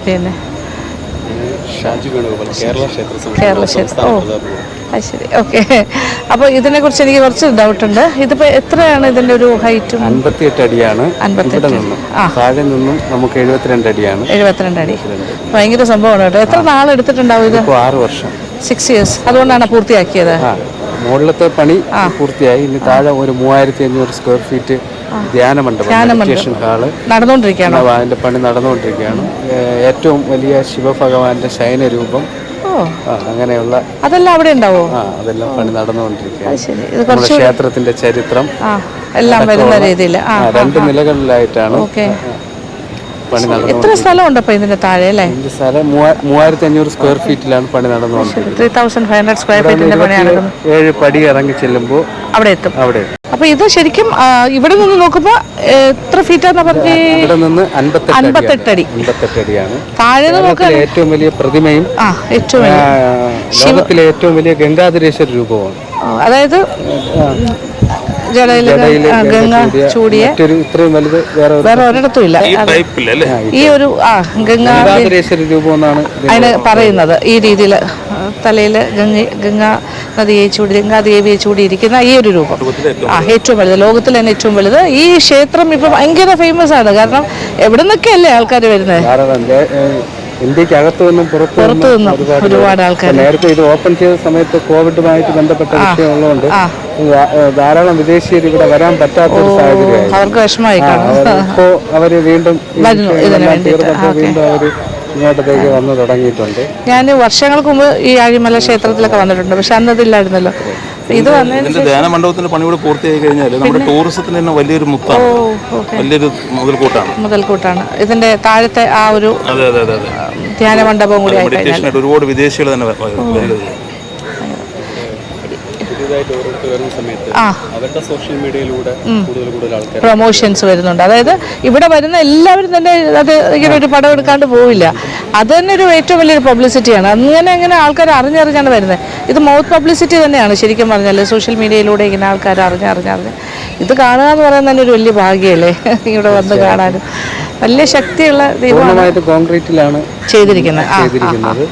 [SPEAKER 1] പിന്നെ കേരള ക്ഷേത്ര, ശരി, ഓക്കെ. അപ്പോൾ ഇതിനെക്കുറിച്ച് എനിക്ക് കുറച്ച് ഡൗട്ടുണ്ട്. ഇതിപ്പോൾ എത്രയാണ് ഇതിൻ്റെ ഒരു ഹൈറ്റും?
[SPEAKER 2] 58 അടിയാണ്. ഇവിടെ നിന്നും താഴെ നിന്നും നമുക്ക് 72 അടിയാണ്.
[SPEAKER 1] 72 അടി. ഭയങ്കര സംഭവമാണ് കേട്ടോ. എത്ര നാളെടുത്തിട്ടുണ്ടാവും ഇത്?
[SPEAKER 2] 6 വർഷം,
[SPEAKER 1] 6 years. അതുകൊണ്ടാണ് പൂർത്തിയാക്കിയത്.
[SPEAKER 2] മുകളിലത്തെ പണി പൂർത്തിയായി. ഇനി താഴെ ഒരു 3500 സ്ക്വയർ ഫീറ്റ് ധ്യാന മണ്ഡപം, മെഡിറ്റേഷൻ ഹാള്
[SPEAKER 1] നടന്നുകൊണ്ടിരിക്കുകയാണ്.
[SPEAKER 2] അതിന്റെ പണി നടന്നുകൊണ്ടിരിക്കുകയാണ്. ഏറ്റവും വലിയ ശിവഭഗവാന്റെ ശയനരൂപം, അങ്ങനെയുള്ള
[SPEAKER 1] അതെല്ലാം അവിടെ ഉണ്ടാവോ?
[SPEAKER 2] അതെല്ലാം പണി നടന്നുകൊണ്ടിരിക്കുകയാണ്. ക്ഷേത്രത്തിന്റെ ചരിത്രം
[SPEAKER 1] എല്ലാം വരുന്ന രീതിയിൽ
[SPEAKER 2] 2 നിലകളിലായിട്ടാണ് പണി നടന്നത്.
[SPEAKER 1] എത്ര സ്ഥലമുണ്ട് അപ്പൊ ഇതിന്റെ താഴെ? അല്ലേ,
[SPEAKER 2] ഇതിന്റെ സ്ഥലം 3500 സ്ക്വയർ ഫീറ്റിലാണ് പണി നടന്നുകൊണ്ടിരിക്കുന്നത്.
[SPEAKER 1] 3500 സ്ക്വയർ ഫീറ്റിന്റെ പണിയാണ്.
[SPEAKER 2] 7 പടി ഇറങ്ങി ചെല്ലുമ്പോൾ
[SPEAKER 1] അവിടെ എത്തും. അപ്പൊ ഇത് ശരിക്കും ഇവിടെ നിന്ന് നോക്കുമ്പോ എത്ര ഫീറ്റാന്ന് പറഞ്ഞ?
[SPEAKER 2] ഇവിടെ നിന്ന് 58
[SPEAKER 1] അടി.
[SPEAKER 2] 58 അടിയാണ്.
[SPEAKER 1] താഴെ
[SPEAKER 2] ഏറ്റവും വലിയ പ്രതിമയും ലോകത്തിലെ ഏറ്റവും വലിയ ഗംഗാധരേശ്വര രൂപമാണ്.
[SPEAKER 1] അതായത് ഗംഗ ചൂടിയ
[SPEAKER 2] ഇത്രയും വലുത് വേറെ ഒരിടത്തും ഇല്ല.
[SPEAKER 1] ഈ ഒരു
[SPEAKER 2] ഗംഗാധരേശ്വര രൂപം എന്നാണ്
[SPEAKER 1] അതിന് പറയുന്നത്. ഈ രീതിയിൽ തലയിൽ ഗംഗാ നദിയെ ചൂടി, ഗംഗാദേവിയെ ചൂടിയിരിക്കുന്ന ഈ ഒരു രൂപം ഏറ്റവും വലുത്, ലോകത്തിൽ തന്നെ ഏറ്റവും വലുത്. ഈ ക്ഷേത്രം ഇപ്പൊ ഭയങ്കര ഫേമസ് ആണ്. കാരണം എവിടെ നിന്നൊക്കെയല്ലേ ആൾക്കാർ വരുന്നത്?
[SPEAKER 2] ഇന്ത്യക്കകത്തു നിന്നും പുറത്തു നിന്നും
[SPEAKER 1] ഒരുപാട് ആൾക്കാർ.
[SPEAKER 2] നേരത്തെ ഇത് ഓപ്പൺ ചെയ്ത സമയത്ത് കോവിഡുമായിട്ട് ബന്ധപ്പെട്ട വിഷയമുള്ളതുകൊണ്ട് ധാരാളം വിദേശീയർ ഇവിടെ വരാൻ പറ്റാത്തൊരു സാഹചര്യമായി.
[SPEAKER 1] അവർക്ക് വിഷമമായി.
[SPEAKER 2] ഇപ്പോൾ അവര് വീണ്ടും വീണ്ടും അവര് ഇങ്ങോട്ടത്തേക്ക് വന്നു തുടങ്ങിയിട്ടുണ്ട്.
[SPEAKER 1] ഞാൻ വർഷങ്ങൾക്ക് മുമ്പ് ഈ ആഴിമല ക്ഷേത്രത്തിലൊക്കെ വന്നിട്ടുണ്ട്, പക്ഷെ അന്നതില്ലായിരുന്നല്ലോ. ഇത്
[SPEAKER 3] ഇതിന്റെ ധ്യാന മണ്ഡപത്തിന്റെ പണി കൂടെ പൂർത്തിയായി കഴിഞ്ഞാൽ നമ്മുടെ ടൂറിസത്തിന് തന്നെ വലിയൊരു മുത്താണ്, വലിയൊരു
[SPEAKER 1] മുതൽക്കൂട്ടാണ്. ഇതിന്റെ താഴത്തെ ആ ഒരു ധ്യാന മണ്ഡപം കൂടി
[SPEAKER 3] ഒരുപാട് വിദേശികൾ തന്നെ
[SPEAKER 2] അവരുടെ സോഷ്യൽ മീഡിയയിലൂടെ
[SPEAKER 1] പ്രൊമോഷൻസ് വരുന്നുണ്ട്. അതായത് ഇവിടെ വരുന്ന എല്ലാവരും തന്നെ അത് ഇങ്ങനെ ഒരു പടം എടുക്കാണ്ട് പോവില്ല. അത് തന്നെ ഒരു ഏറ്റവും വലിയൊരു പബ്ലിസിറ്റിയാണ്. അങ്ങനെ ആൾക്കാർ അറിഞ്ഞാണ് വരുന്നത്. ഇത് മൗത്ത് പബ്ലിസിറ്റി തന്നെയാണ് ശരിക്കും പറഞ്ഞാൽ. സോഷ്യൽ മീഡിയയിലൂടെ ഇങ്ങനെ ആൾക്കാർ അറിഞ്ഞ് ഇത് കാണുക എന്ന് പറയുന്നത് തന്നെ ഒരു വലിയ ഭാഗ്യമല്ലേ, ഇവിടെ വന്ന് കാണാനും. വലിയ ശക്തിയുള്ള ദൈവമാണ്
[SPEAKER 2] കോൺക്രീറ്റിലാണ്
[SPEAKER 1] ചെയ്തിരിക്കുന്നത്.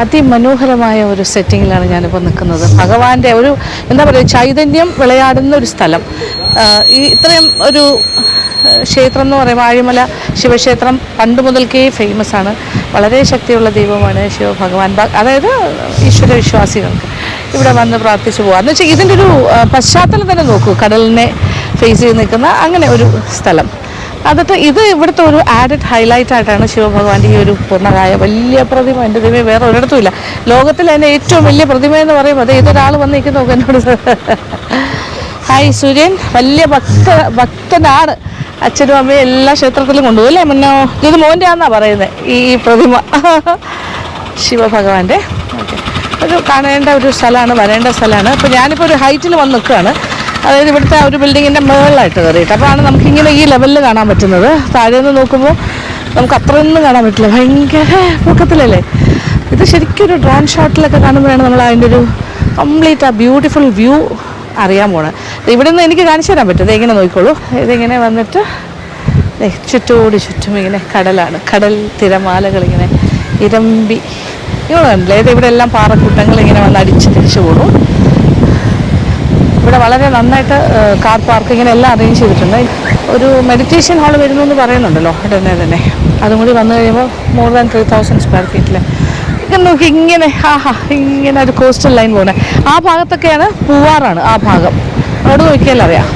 [SPEAKER 1] അതിമനോഹരമായ ഒരു സെറ്റിങ്ങിലാണ് ഞാനിപ്പോൾ നിൽക്കുന്നത്. ഭഗവാന്റെ ഒരു എന്താ പറയുക, ചൈതന്യം വിളയാടുന്ന ഒരു സ്ഥലം. ഈ ഇത്രയും ഒരു ക്ഷേത്രം എന്ന് പറയുമ്പോൾ ആഴിമല ശിവക്ഷേത്രം പണ്ട് മുതൽക്കേ ഫേമസ് ആണ്. വളരെ ശക്തിയുള്ള ദൈവമാണ് ശിവഭഗവാൻ. അതായത് ഈശ്വര വിശ്വാസികൾക്ക് ഇവിടെ വന്ന് പ്രാർത്ഥിച്ചു പോകാം എന്ന് വെച്ചാൽ ഇതിൻ്റെ ഒരു പശ്ചാത്തലം തന്നെ നോക്കൂ. കടലിനെ ഫേസ് ചെയ്ത് നിൽക്കുന്ന അങ്ങനെ ഒരു സ്ഥലം. എന്നിട്ട് ഇത് ഇവിടുത്തെ ഒരു ആഡഡ് ഹൈലൈറ്റ് ആയിട്ടാണ് ശിവഭഗവാന്റെ ഈ ഒരു പൂർണ്ണകായ വലിയ പ്രതിമ. എൻ്റെ ദൈവമേ, വേറെ ഒരിടത്തും ഇല്ല. ലോകത്തിൽ തന്നെ ഏറ്റവും വലിയ പ്രതിമ എന്ന് പറയുമ്പോൾ അതെ ഇതൊരാൾ വന്നിരിക്കുന്നു നോക്കുക എന്നോട്. ഹായ് സൂര്യൻ, വലിയ ഭക്തനാണ്. അച്ഛനും അമ്മയും എല്ലാ ക്ഷേത്രത്തിലും കൊണ്ടുപോകും അല്ലേ മുന്നോ? ഇത് മോൻ്റെ ആണെന്നാണ് പറയുന്നത് ഈ പ്രതിമ ശിവഭഗവാന്റെ. ഓക്കെ, ഒരു കാണേണ്ട ഒരു സ്ഥലമാണ്, വരേണ്ട സ്ഥലമാണ്. അപ്പോൾ ഞാനിപ്പോൾ ഒരു ഹൈറ്റിൽ വന്ന് നിൽക്കുകയാണ്. അതായത് ഇവിടുത്തെ ഒരു ബിൽഡിങ്ങിൻ്റെ മുകളിലായിട്ട് കയറിയിട്ട്. അപ്പോഴാണ് നമുക്കിങ്ങനെ ഈ ലെവലിൽ കാണാൻ പറ്റുന്നത്. താഴെ നിന്ന് നോക്കുമ്പോൾ നമുക്ക് അത്രയൊന്നും കാണാൻ പറ്റില്ല, ഭയങ്കര പൊക്കത്തിലല്ലേ. ഇത് ശരിക്കും ഒരു ഡ്രോൺ ഷോട്ടിലൊക്കെ കാണുമ്പോഴാണ് നമ്മൾ അതിൻ്റെ ഒരു കംപ്ലീറ്റ് ആ ബ്യൂട്ടിഫുൾ വ്യൂ അറിയാൻ പോണത്. ഇവിടെ നിന്ന് എനിക്ക് കാണിച്ചു തരാൻ പറ്റും. ഇങ്ങനെ നോക്കിക്കോളൂ. ഇതിങ്ങനെ വന്നിട്ട് ചുറ്റും ഇങ്ങനെ കടലാണ്. കടൽ തിരമാലകളിങ്ങനെ ഇരമ്പി ഇങ്ങനെ കണ്ടില്ലേ. ഇവിടെ എല്ലാം പാറക്കൂട്ടങ്ങൾ ഇങ്ങനെ വന്ന് അടിച്ച് തിരിച്ചു പോകും. ഇവിടെ വളരെ നന്നായിട്ട് കാർ പാർക്കിങ്ങിന് എല്ലാം അറേഞ്ച് ചെയ്തിട്ടുണ്ട്. ഒരു മെഡിറ്റേഷൻ ഹാൾ വരുന്നു എന്ന് പറയുന്നുണ്ടല്ലോ ഉടനെ തന്നെ. അതും കൂടി വന്നു കഴിയുമ്പോൾ മോർ ദാൻ 3000 സ്ക്വയർ ഫീറ്റിൽ ഇങ്ങനെ നോക്കി ഇങ്ങനെ ഇങ്ങനെ ഒരു കോസ്റ്റൽ ലൈൻ പോകുന്നത്. ആ ഭാഗത്തൊക്കെയാണ് പൂവാറാണ് ആ ഭാഗം. അവിടെ നോക്കിയാൽ അറിയാം.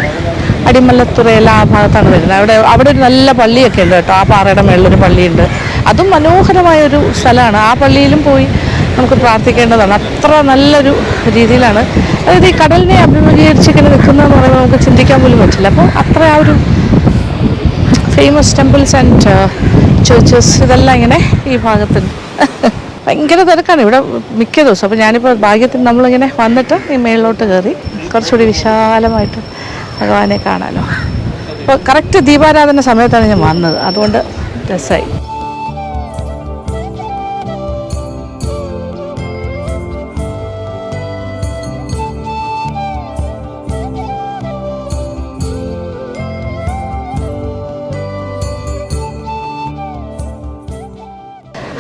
[SPEAKER 1] അടിമല്ലത്തുറയെല്ലാം ആ ഭാഗത്താണ് വരുന്നത്. അവിടെ ഒരു നല്ല പള്ളിയൊക്കെ ഉണ്ട് കേട്ടോ. ആ പാറയുടെ മേളിലൊരു പള്ളിയുണ്ട്. അതും മനോഹരമായൊരു സ്ഥലമാണ്. ആ പള്ളിയിലും പോയി നമുക്ക് പ്രാർത്ഥിക്കേണ്ടതാണ്. അത്ര നല്ലൊരു രീതിയിലാണ്. അതായത് ഈ കടലിനെ അഭിമുഖീകരിച്ച് ഇങ്ങനെ നിൽക്കുന്നതെന്ന് പറയുമ്പോൾ നമുക്ക് ചിന്തിക്കാൻ പോലും പറ്റില്ല. അപ്പോൾ അത്ര ആ ഒരു ഫേമസ് ടെമ്പിൾസ് ആൻഡ് ചേർച്ചസ് ഇതെല്ലാം ഇങ്ങനെ ഈ ഭാഗത്തുണ്ട്. ഭയങ്കര തിരക്കാണ് ഇവിടെ മിക്ക ദിവസം. അപ്പോൾ ഞാനിപ്പോൾ ഭാഗ്യത്തിന് നമ്മളിങ്ങനെ വന്നിട്ട് ഈ മേളിലോട്ട് കയറി കുറച്ചുകൂടി വിശാലമായിട്ട് ഭഗവാനെ കാണാമല്ലോ. അപ്പോൾ കറക്റ്റ് ദീപാരാധന സമയത്താണ് ഞാൻ വന്നത്, അതുകൊണ്ട് രസമായി.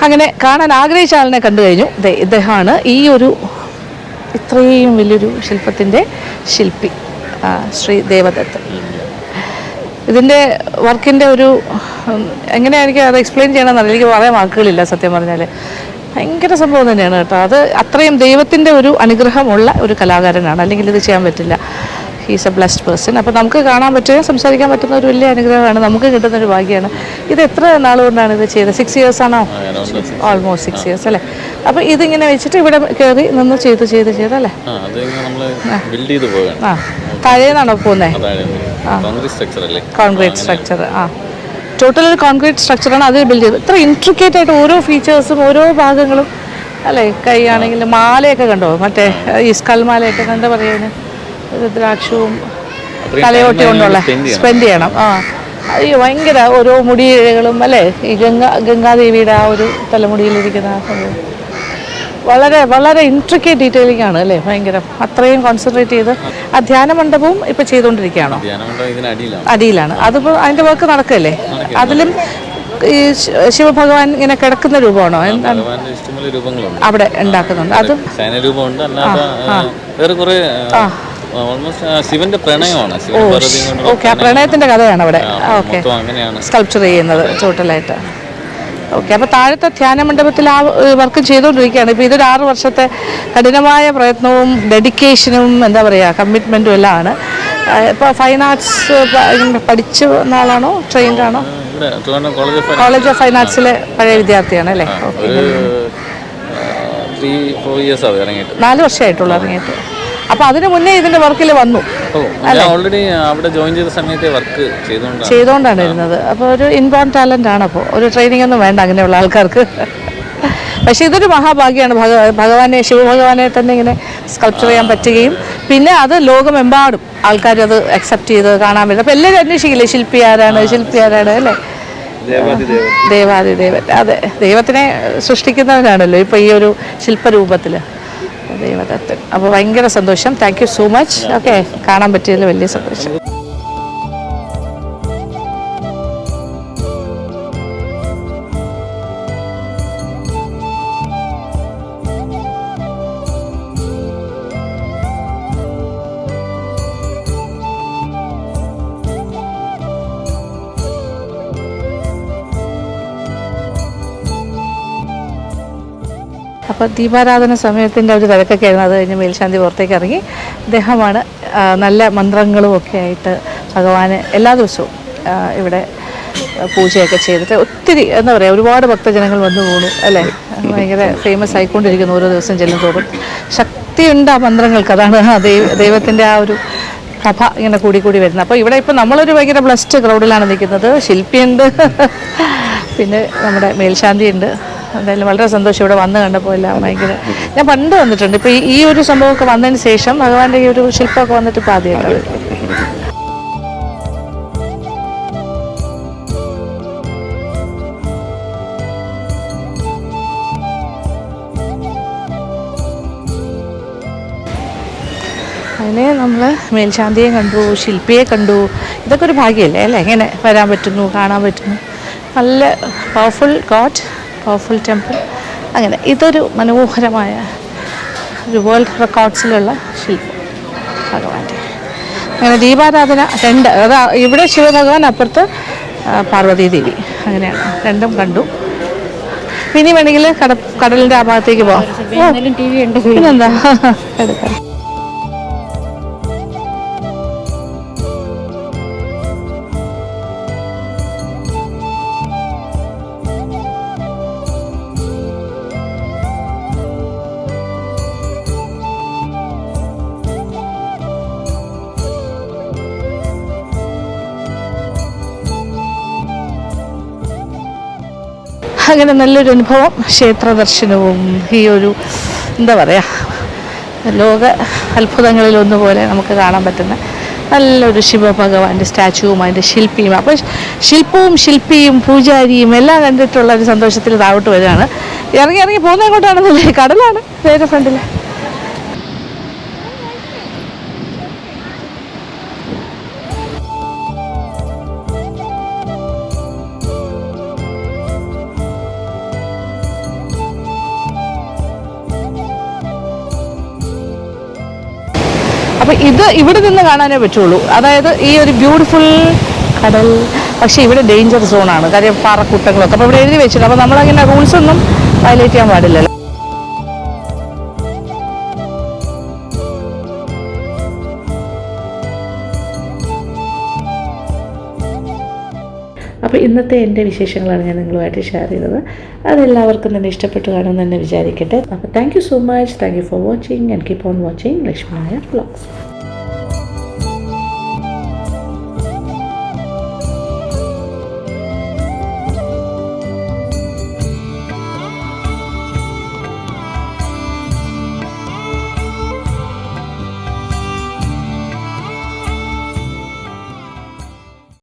[SPEAKER 1] അങ്ങനെ കാണാൻ ആഗ്രഹിച്ച ആളിനെ കണ്ടു കഴിഞ്ഞു. ഇദ്ദേഹമാണ് ഈ ഒരു ഇത്രയും വലിയൊരു ശില്പത്തിൻ്റെ ശില്പി, ശ്രീ ദേവദത്ത്. ഇതിൻ്റെ വർക്കിൻ്റെ ഒരു എങ്ങനെയാണ് എനിക്ക് അത് എക്സ്പ്ലെയിൻ ചെയ്യണമെന്നറിയില്ല, എനിക്ക് പറയാൻ വാക്കുകളില്ല സത്യം പറഞ്ഞാൽ. ഭയങ്കര സംഭവം തന്നെയാണ് കേട്ടോ. അത് അത്രയും ദൈവത്തിൻ്റെ ഒരു അനുഗ്രഹമുള്ള ഒരു കലാകാരനാണ്, അല്ലെങ്കിൽ ഇത് ചെയ്യാൻ പറ്റില്ല. He's A blessed person. അപ്പോൾ നമുക്ക് കാണാൻ പറ്റുകയും സംസാരിക്കാൻ പറ്റുന്ന ഒരു വലിയ അനുഗ്രഹമാണ്, നമുക്ക് കിട്ടുന്നൊരു ഭാഗ്യമാണ്. ഇത് എത്ര നാളുകൊണ്ടാണ് ഇത് ചെയ്തത്? 6 years ആണോ? ഓൾമോസ്റ്റ് 6 years അല്ലേ? അപ്പോൾ ഇതിങ്ങനെ വെച്ചിട്ട് ഇവിടെ കയറി നിന്ന് ചെയ്തല്ലേ? ആ, താഴേന്നാണോ പോകുന്നത്? Concrete structure. ആ, ടോട്ടൽ ഒരു കോൺക്രീറ്റ് സ്ട്രക്ചറാണ് അത് ബിൽഡ് ചെയ്തത്. ഇത്ര ഇൻട്രിക്കേറ്റ് ആയിട്ട് ഓരോ ഫീച്ചേഴ്സും ഓരോ ഭാഗങ്ങളും അല്ലേ? കൈ ആണെങ്കിൽ മാലയൊക്കെ കണ്ടോ, മറ്റേ ഈ സ്കൽ മാലയൊക്കെ കണ്ട് പറയുന്നത് രുദ്രാക്ഷവും തലയോട്ടി കൊണ്ടുള്ള സ്പെൻഡ് ചെയ്യണം. ആ, അയ്യോ ഭയങ്കര ഓരോ മുടിയിഴകളും അല്ലേ? ഈ ഗംഗാദേവിയുടെ ആ ഒരു തലമുടിയിലിരിക്കുന്ന ആ സംഭവം വളരെ വളരെ ഇൻട്രിക്കേറ്റ് ഡീറ്റെയിലിംഗ് ആണ് അല്ലേ? ഭയങ്കര അത്രയും കോൺസെൻട്രേറ്റ് ചെയ്ത്. ആ ധ്യാന മണ്ഡപവും ഇപ്പം ചെയ്തുകൊണ്ടിരിക്കുകയാണോ? അടിയിലാണ്. അതിപ്പോൾ അതിൻ്റെ വർക്ക് നടക്കല്ലേ? അതിലും ഈ ശിവഭഗവാൻ ഇങ്ങനെ കിടക്കുന്ന രൂപമാണോ? എന്താണ് അവിടെ ഉണ്ടാക്കുന്നുണ്ട്? അത്
[SPEAKER 4] ശിവന്റെ പ്രണയമാണ്.
[SPEAKER 1] ഓക്കെ, ആ പ്രണയത്തിന്റെ കഥയാണ് അവിടെ സ്കൾപ്ചർ ചെയ്യുന്നത് ടോട്ടലായിട്ട്. ഓക്കെ, അപ്പോൾ താഴത്തെ ധ്യാന മണ്ഡപത്തിൽ ആ വർക്ക് ചെയ്തുകൊണ്ടിരിക്കുകയാണ്. ഇപ്പോൾ ഇതൊരു 6 വർഷത്തെ കഠിനമായ പ്രയത്നവും ഡെഡിക്കേഷനും എന്താ പറയുക കമ്മിറ്റ്മെൻറ്റും എല്ലാം ആണ്. ഇപ്പോൾ ഫൈൻ ആർട്സ് പഠിച്ചു വന്ന ആളാണോ? ട്രെയിൻഡ് ആണോ? കോളേജ് ഓഫ് ഫൈൻ ആർട്സിലെ പഴയ വിദ്യാർത്ഥിയാണ് അല്ലേ? 4 വർഷമായിട്ടുള്ളൂ ഇറങ്ങിയിട്ട്. അപ്പോൾ അതിന് മുന്നേ ഇതിൻ്റെ വർക്കിൽ വന്നു
[SPEAKER 4] ഓൾറെഡി അവിടെ ജോയിൻ ചെയ്ത സമയത്തെ വർക്ക്
[SPEAKER 1] ചെയ്തുകൊണ്ടാണ് ഇരുന്നത്. അപ്പോൾ ഒരു ഇൻബോൺ ടാലൻ്റ് ആണ്. അപ്പോൾ ഒരു ട്രെയിനിങ് ഒന്നും വേണ്ട അങ്ങനെയുള്ള ആൾക്കാർക്ക്. പക്ഷേ ഇതൊരു മഹാഭാഗ്യമാണ്. ഭഗവാനെ ശിവഭഗവാനെ തന്നെ ഇങ്ങനെ സ്കൾപ്ചർ ചെയ്യാൻ പറ്റുകയും പിന്നെ അത് ലോകമെമ്പാടും ആൾക്കാർ അത് അക്സെപ്റ്റ് ചെയ്ത് കാണാൻ പറ്റും. അപ്പോൾ എല്ലാവരും അന്വേഷിക്കില്ലേ ശില്പി ആരാണ് അല്ലേ? ദേവാദിദേവൻ. അതെ, ദൈവത്തിനെ സൃഷ്ടിക്കുന്നവരാണല്ലോ ഇപ്പോൾ ഈ ഒരു ശില്പരൂപത്തിൽ ദൈവദത്തൻ. അപ്പോൾ ഭയങ്കര സന്തോഷം. Thank you so much. Okay, കാണാൻ പറ്റിയതിൽ വലിയ സന്തോഷം. അപ്പോൾ ദീപാരാധന സമയത്തിൻ്റെ ഒരു തിരക്കൊക്കെ ആയിരുന്നു. അത് കഴിഞ്ഞ് മേൽശാന്തി പുറത്തേക്ക് ഇറങ്ങി. അദ്ദേഹമാണ് നല്ല മന്ത്രങ്ങളും ഒക്കെ ആയിട്ട് ഭഗവാന് എല്ലാ ദിവസവും ഇവിടെ പൂജയൊക്കെ ചെയ്തിട്ട് ഒത്തിരി എന്താ പറയുക ഒരുപാട് ഭക്തജനങ്ങൾ വന്നു പോകുന്നു അല്ലേ? ഭയങ്കര ഫേമസ് ആയിക്കൊണ്ടിരിക്കുന്നു ഓരോ ദിവസം ചെല്ലും തോറും. ശക്തിയുണ്ട് ആ മന്ത്രങ്ങൾക്ക്. അതാണ് ദൈവത്തിൻ്റെ ആ ഒരു പ്രഭ ഇങ്ങനെ കൂടി വരുന്നത്. അപ്പോൾ ഇവിടെ ഇപ്പോൾ നമ്മളൊരു ഭയങ്കര ബ്ലസ്ഡ് ക്രൗഡിലാണ് നിൽക്കുന്നത്. ശില്പിയുണ്ട്, പിന്നെ നമ്മുടെ മേൽശാന്തി ഉണ്ട്. എന്തായാലും വളരെ സന്തോഷം ഇവിടെ വന്ന് കണ്ടപ്പോൾ എല്ലാം ഭയങ്കര. ഞാൻ പണ്ട് വന്നിട്ടുണ്ട്. ഇപ്പോൾ ഈ ഒരു സംഭവമൊക്കെ വന്നതിന് ശേഷം ഭഗവാന്റെ ഈ ഒരു ശില്പമൊക്കെ വന്നിട്ട് ഇപ്പോൾ ആദ്യമായിട്ടാണ്. അതിന് നമ്മൾ മേൽശാന്തിയെ കണ്ടു, ശില്പിയെ കണ്ടു. ഇതൊക്കെ ഒരു ഭാഗ്യമല്ലേ അല്ലേ? ഇങ്ങനെ വരാൻ പറ്റുന്നു, കാണാൻ പറ്റുന്നു. നല്ല പവർഫുൾ ഗോഡ്, പവർഫുൾ ടെമ്പിൾ. അങ്ങനെ ഇതൊരു മനോഹരമായ ഒരു വേൾഡ് റെക്കോർഡ്സിലുള്ള ശില്പം ഭഗവാന്റെ. അങ്ങനെ ദീപാരാധന 2, അതാ ഇവിടെ ശിവഭഗവാൻ, അപ്പുറത്ത് പാർവതി ദേവി. അങ്ങനെയാണ് രണ്ടും കണ്ടു. ഇനി വേണമെങ്കിൽ കടലിൻ്റെ ആ ഭാഗത്തേക്ക് പോകാം. പിന്നെന്താ എടുക്കാം. അങ്ങനെ നല്ലൊരു അനുഭവം, ക്ഷേത്ര ദർശനവും ഈ ഒരു എന്താ പറയുക ലോക അത്ഭുതങ്ങളിലൊന്നുപോലെ നമുക്ക് കാണാൻ പറ്റുന്ന നല്ലൊരു ശിവഭഗവാന്റെ സ്റ്റാച്ചുവും അതിൻ്റെ ശില്പിയും. അപ്പോൾ ശില്പവും ശില്പിയും പൂജാരിയും എല്ലാം കണ്ടിട്ടുള്ള ഒരു സന്തോഷത്തിൽ താഴോട്ട് വരികയാണ്. ഇറങ്ങി പോകുന്ന എങ്ങോട്ടാണെന്നല്ലേ, കടലാണ് നേരെ ഫ്രണ്ടിൽ. അപ്പോൾ ഇത് ഇവിടെ നിന്ന് കാണാനേ പറ്റുള്ളൂ. അതായത് ഈ ഒരു ബ്യൂട്ടിഫുൾ കടൽ. പക്ഷേ ഇവിടെ ഡേഞ്ചർ സോണാണ്, കാര്യം പാറക്കൂട്ടങ്ങളൊക്കെ. അപ്പോൾ ഇവിടെ എഴുതി വെച്ചിട്ടുണ്ട്. അപ്പോൾ നമ്മളങ്ങനെ റൂൾസ് ഒന്നും വയലേറ്റ് ചെയ്യാൻ പാടില്ലല്ലോ. അപ്പോൾ ഇന്നത്തെ എൻ്റെ വിശേഷങ്ങളാണ് ഞാൻ നിങ്ങളുമായിട്ട് ഷെയർ ചെയ്തത്. അതെല്ലാവർക്കും തന്നെ ഇഷ്ടപ്പെട്ടു കാണുമെന്ന് തന്നെ വിചാരിക്കട്ടെ. അപ്പോൾ thank you so much. Thank you for watching and keep on watching Lakshmi Nair vlogs.